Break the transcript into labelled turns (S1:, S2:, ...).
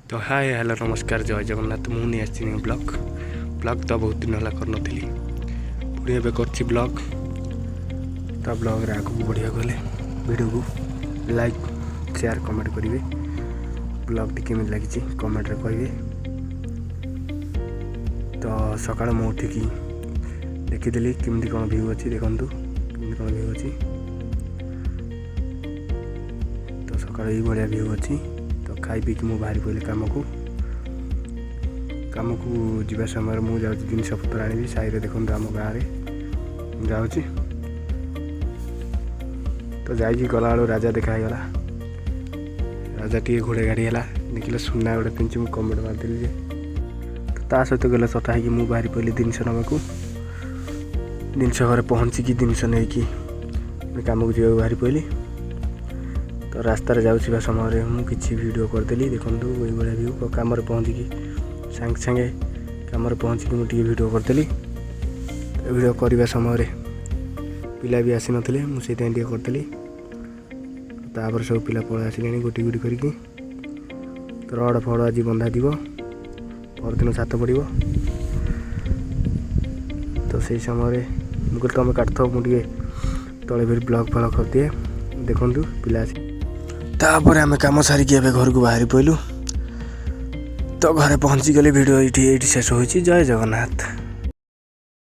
S1: तो hi hello नमस्कार जय जगन्नाथ मुझे नहीं ब्लॉग ब्लॉग तो बहुत दिन है करनी पुणी एवं कर ब्लॉग तो ब्लॉग रे आगे बढ़िया गले वीडियो को लाइक शेयर कमेंट करेंगे ब्लॉग टी केमी लगी कमेंट कहे। तो सकाल मु उठिकी देखीदी केमती कौन भ्यू अच्छी देखूँ केमती कौन भ्यू अच्छी तो सकाल ये भाया भ्यू अच्छी। तो खाई पीक मुझे बाहरी पड़े कम को जीवा समय मुझे जाऊँ जिनस पतर आनी साई देखो आम गाँव में जाऊँगी तो जाइए गला बेलू राजा देखागला राजा टी घोड़े गाड़ी है देखिए सुना गोटे पिंच मुझे कमेंट मारदेली तो सहित गले सटा हो मुझे बाहरी पड़े जिनस नाक जिनस घर पहुँचिकी जिनस नहीं कम को जावा बाहरी पड़े। तो रास्तार जाऊँ समय मुझे किसी वीडियो करदेली देखूँ ये भाया व्यू कम पहुँचिकी सांगे सांगे कम पहुँचिकी मुझे वीडियो करदेली। वीडियो करने समय पिला भी आसी नथिले मुझे करदेली तापर सब पिला पलि आसिले गोटी गोटी करिकी रड फड़ आज बंधा दिव परदिन छात पड़ो। तो से समय मुझे तुम काटथ मुझे तले फिर ब्लॉग फल करदिए देखूँ पिला आसी तापर आम कम सारिकी ए घर को बाहरी पड़लु। तो घरे पहुँची गली वीडियो ये शेष हो जय जगन्नाथ।